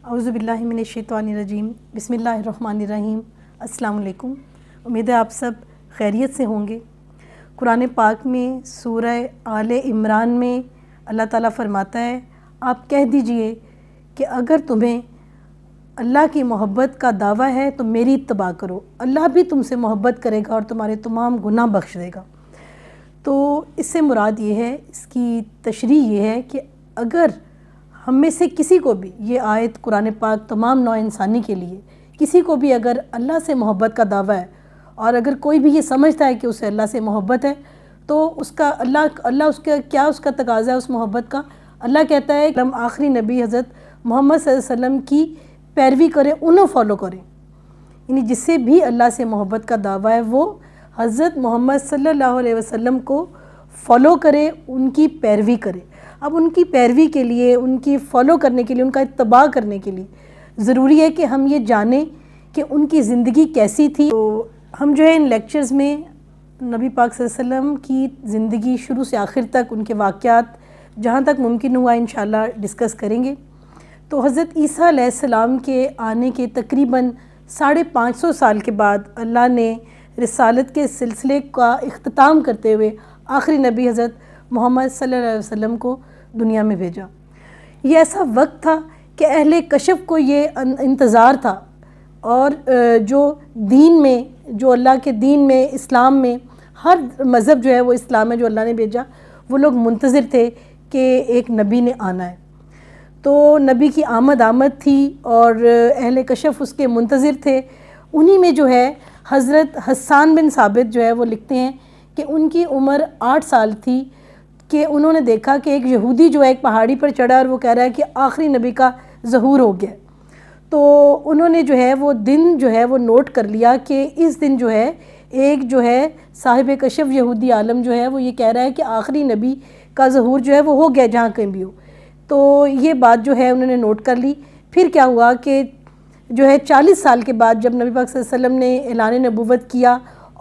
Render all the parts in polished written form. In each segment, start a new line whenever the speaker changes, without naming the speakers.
اعوذ باللہ من الشیطان الرجیم بسم اللہ الرحمن الرحیم۔ السلام علیکم، امید ہے آپ سب خیریت سے ہوں گے۔ قرآن پاک میں سورہ آل عمران میں اللہ تعالیٰ فرماتا ہے، آپ کہہ دیجئے کہ اگر تمہیں اللہ کی محبت کا دعویٰ ہے تو میری اتباع کرو، اللہ بھی تم سے محبت کرے گا اور تمہارے تمام گناہ بخش دے گا۔ تو اس سے مراد یہ ہے، اس کی تشریح یہ ہے کہ اگر ہم میں سے کسی کو بھی، یہ آیت قرآن پاک تمام نوع انسانی کے لیے، کسی کو بھی اگر اللہ سے محبت کا دعویٰ ہے اور اگر کوئی بھی یہ سمجھتا ہے کہ اسے اللہ سے محبت ہے تو اس کا اللہ اس کا کیا اس کا تقاضا ہے اس محبت کا؟ اللہ کہتا ہے کہ ہم آخری نبی حضرت محمد صلی اللہ علیہ وسلم کی پیروی کریں، انہوں فالو کریں، یعنی جس سے بھی اللہ سے محبت کا دعویٰ ہے وہ حضرت محمد صلی اللہ علیہ وسلم کو فالو کرے، ان کی پیروی کرے۔ اب ان کی پیروی کے لیے، ان کی فالو کرنے کے لیے، ان کا اتباع کرنے کے لیے ضروری ہے کہ ہم یہ جانیں کہ ان کی زندگی کیسی تھی۔ تو ہم جو ہے ان لیکچرز میں نبی پاک صلی اللہ علیہ وسلم کی زندگی شروع سے آخر تک، ان کے واقعات جہاں تک ممکن ہوا انشاءاللہ ڈسکس کریں گے۔ تو حضرت عیسیٰ علیہ السلام کے آنے کے تقریباً 550 سال کے بعد اللہ نے رسالت کے سلسلے کا اختتام کرتے ہوئے آخری نبی حضرت محمد صلی اللہ علیہ وسلم کو دنیا میں بھیجا۔ یہ ایسا وقت تھا کہ اہل کشف کو یہ انتظار تھا، اور جو دین میں، جو اللہ کے دین میں، اسلام میں، ہر مذہب جو ہے وہ اسلام ہے جو اللہ نے بھیجا، وہ لوگ منتظر تھے کہ ایک نبی نے آنا ہے۔ تو نبی کی آمد تھی اور اہل کشف اس کے منتظر تھے۔ انہی میں جو ہے حضرت حسان بن ثابت جو ہے وہ لکھتے ہیں کہ ان کی عمر 8 سال تھی کہ انہوں نے دیکھا کہ ایک یہودی جو ہے ایک پہاڑی پر چڑھا اور وہ کہہ رہا ہے کہ آخری نبی کا ظہور ہو گیا۔ تو انہوں نے جو ہے وہ دن جو ہے وہ نوٹ کر لیا کہ اس دن جو ہے ایک جو ہے صاحب کشف یہودی عالم جو ہے وہ یہ کہہ رہا ہے کہ آخری نبی کا ظہور جو ہے وہ ہو گیا جہاں کہیں بھی ہو۔ تو یہ بات جو ہے انہوں نے نوٹ کر لی۔ پھر کیا ہوا کہ جو ہے 40 سال کے بعد جب نبی پاک صلی اللہ علیہ وسلم نے اعلان نبوت کیا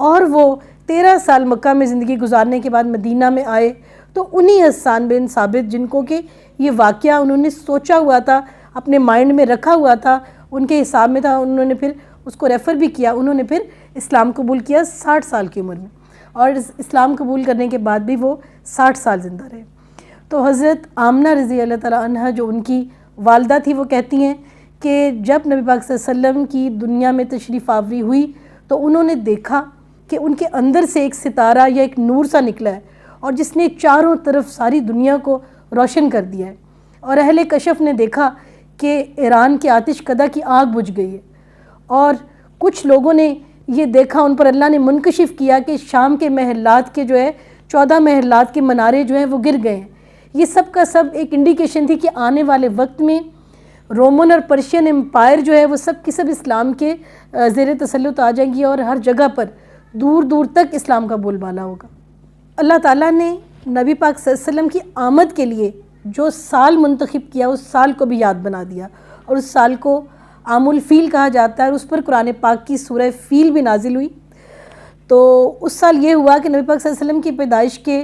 اور وہ 13 سال مکہ میں زندگی گزارنے کے بعد مدینہ میں آئے، تو انہی حسان بن ثابت جن کو کہ یہ واقعہ انہوں نے سوچا ہوا تھا، اپنے مائنڈ میں رکھا ہوا تھا، ان کے حساب میں تھا، انہوں نے پھر اس کو ریفر بھی کیا، انہوں نے پھر اسلام قبول کیا 60 سال کی عمر میں، اور اسلام قبول کرنے کے بعد بھی وہ 60 سال زندہ رہے۔ تو حضرت آمنہ رضی اللہ تعالیٰ عنہ جو ان کی والدہ تھی وہ کہتی ہیں کہ جب نبی پاک صلی اللہ علیہ وسلم کی دنیا میں تشریف آوری ہوئی تو انہوں نے دیکھا کہ ان کے اندر سے ایک ستارہ یا ایک نور سا نکلا ہے اور جس نے چاروں طرف ساری دنیا کو روشن کر دیا ہے۔ اور اہل کشف نے دیکھا کہ ایران کے آتش کدہ کی آگ بجھ گئی ہے، اور کچھ لوگوں نے یہ دیکھا، ان پر اللہ نے منکشف کیا کہ شام کے محلات کے جو ہے 14 محلات کے منارے جو ہیں وہ گر گئے ہیں۔ یہ سب کا سب ایک انڈیکیشن تھی کہ آنے والے وقت میں رومن اور پرشین امپائر جو ہے وہ سب کی سب اسلام کے زیر تسلط آ جائیں گی اور ہر جگہ پر دور دور تک اسلام کا بول بالا ہوگا۔ اللہ تعالیٰ نے نبی پاک صلی اللہ علیہ وسلم کی آمد کے لیے جو سال منتخب کیا اس سال کو بھی یاد بنا دیا، اور اس سال کو عام الفیل کہا جاتا ہے، اور اس پر قرآن پاک کی سورہ فیل بھی نازل ہوئی۔ تو اس سال یہ ہوا کہ نبی پاک صلی اللہ علیہ وسلم کی پیدائش کے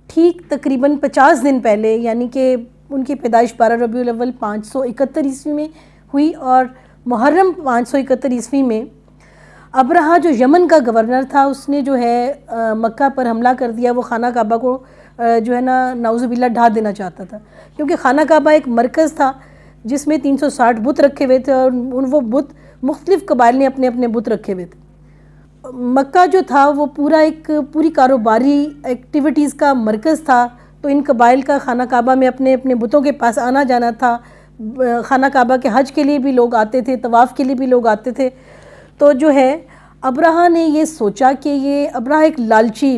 ٹھیک تقریباً 50 دن پہلے، یعنی کہ ان کی پیدائش 12 ربیع الاول 571 عیسوی میں ہوئی، اور محرم 571 عیسوی میں ابرہہ جو یمن کا گورنر تھا اس نے جو ہے مکہ پر حملہ کر دیا۔ وہ خانہ کعبہ کو جو ہے نا نعوذ باللہ ڈھا دینا چاہتا تھا، کیونکہ خانہ کعبہ ایک مرکز تھا جس میں 360 بت رکھے ہوئے تھے، اور وہ بت مختلف قبائل نے اپنے اپنے بت رکھے ہوئے تھے۔ مکہ جو تھا وہ پوری کاروباری ایکٹیویٹیز کا مرکز تھا، تو ان قبائل کا خانہ کعبہ میں اپنے اپنے بتوں کے پاس آنا جانا تھا۔ خانہ کعبہ کے حج کے لیے بھی لوگ آتے تھے، طواف کے لیے بھی لوگ آتے تھے۔ تو جو ہے ابرہہ نے یہ سوچا کہ یہ ابرہہ ایک لالچی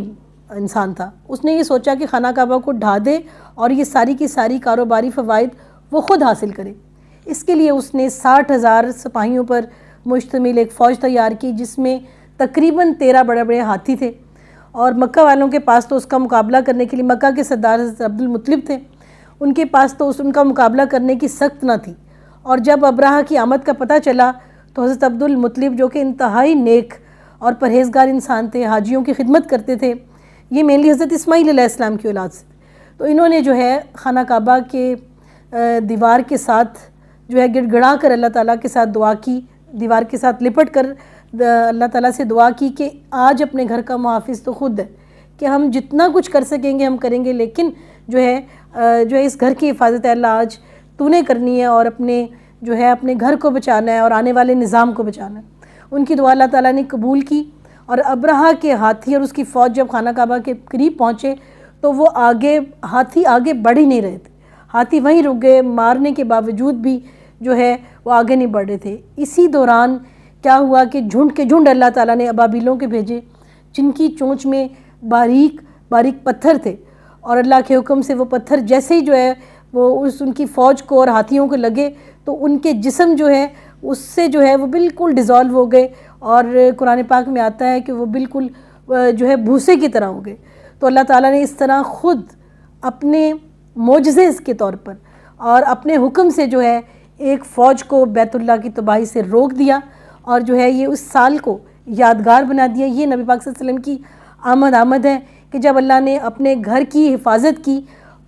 انسان تھا، اس نے یہ سوچا کہ خانہ کعبہ کو ڈھا دے اور یہ ساری کی ساری کاروباری فوائد وہ خود حاصل کرے۔ اس کے لیے اس نے 60,000 سپاہیوں پر مشتمل ایک فوج تیار کی، جس میں تقریباً 13 بڑے بڑے ہاتھی تھے، اور مکہ والوں کے پاس تو اس کا مقابلہ کرنے کے لیے مکہ کے سردار حضرت عبد المطلب تھے، ان کے پاس تو ان کا مقابلہ کرنے کی سخت نہ تھی۔ اور جب ابرہہ کی آمد کا پتہ چلا تو حضرت عبد المطلب جو کہ انتہائی نیک اور پرہیزگار انسان تھے، حاجیوں کی خدمت کرتے تھے، یہ مینلی حضرت اسماعیل علیہ السلام کی اولاد سے، تو انہوں نے جو ہے خانہ کعبہ کے دیوار کے ساتھ جو ہے گڑ گڑا کر اللہ تعالیٰ کے ساتھ دعا کی، دیوار کے ساتھ لپٹ کر اللہ تعالیٰ سے دعا کی کہ آج اپنے گھر کا محافظ تو خود ہے، کہ ہم جتنا کچھ کر سکیں گے ہم کریں گے، لیکن جو ہے اس گھر کی حفاظت ہے اللہ آج تو نے کرنی ہے، اور اپنے گھر کو بچانا ہے اور آنے والے نظام کو بچانا ہے۔ ان کی دعا اللہ تعالیٰ نے قبول کی، اور ابرہہ کے ہاتھی اور اس کی فوج جب خانہ کعبہ کے قریب پہنچے تو وہ ہاتھی آگے بڑھ ہی نہیں رہے تھے، ہاتھی وہیں رک گئے، مارنے کے باوجود بھی جو ہے وہ آگے نہیں بڑھ رہے تھے۔ اسی دوران کیا ہوا کہ جھنڈ کے جھنڈ اللہ تعالیٰ نے ابابیلوں کے بھیجے، جن کی چونچ میں باریک باریک پتھر تھے، اور اللہ کے حکم سے وہ پتھر جیسے ہی جو ہے وہ ان کی فوج کو اور ہاتھیوں کو لگے تو ان کے جسم جو ہے اس سے جو ہے وہ بالکل ڈیزالو ہو گئے، اور قرآن پاک میں آتا ہے کہ وہ بالکل جو ہے بھوسے کی طرح ہو گئے۔ تو اللہ تعالیٰ نے اس طرح خود اپنے معجزے کے طور پر اور اپنے حکم سے جو ہے ایک فوج کو بیت اللہ کی تباہی سے روک دیا، اور جو ہے یہ اس سال کو یادگار بنا دیا۔ یہ نبی پاک صلی اللہ علیہ وسلم کی آمد ہے کہ جب اللہ نے اپنے گھر کی حفاظت کی،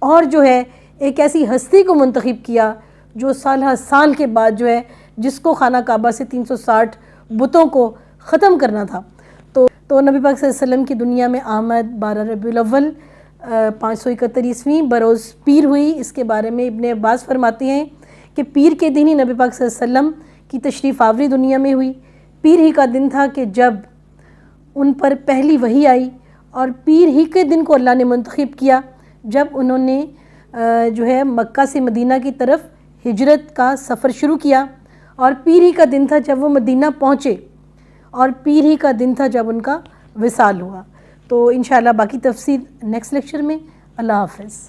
اور جو ہے ایک ایسی ہستی کو منتخب کیا جو سالہ سال کے بعد جو ہے جس کو خانہ کعبہ سے 360 بتوں کو ختم کرنا تھا۔ تو نبی پاک صلی اللہ علیہ وسلم کی دنیا میں آمد 12 ربیع الاول 571 عیسوی بروز پیر ہوئی۔ اس کے بارے میں ابن عباس فرماتے ہیں کہ پیر کے دن ہی نبی پاک صلی اللہ علیہ وسلم کی تشریف آوری دنیا میں ہوئی۔ پیر ہی کا دن تھا کہ جب ان پر پہلی وحی آئی، اور پیر ہی کے دن کو اللہ نے منتخب کیا جب انہوں نے جو ہے مکہ سے مدینہ کی طرف ہجرت کا سفر شروع کیا، اور پیر ہی کا دن تھا جب وہ مدینہ پہنچے، اور پیر ہی کا دن تھا جب ان کا وصال ہوا۔ تو انشاءاللہ باقی تفصیل نیکسٹ لیکچر میں۔ اللہ حافظ۔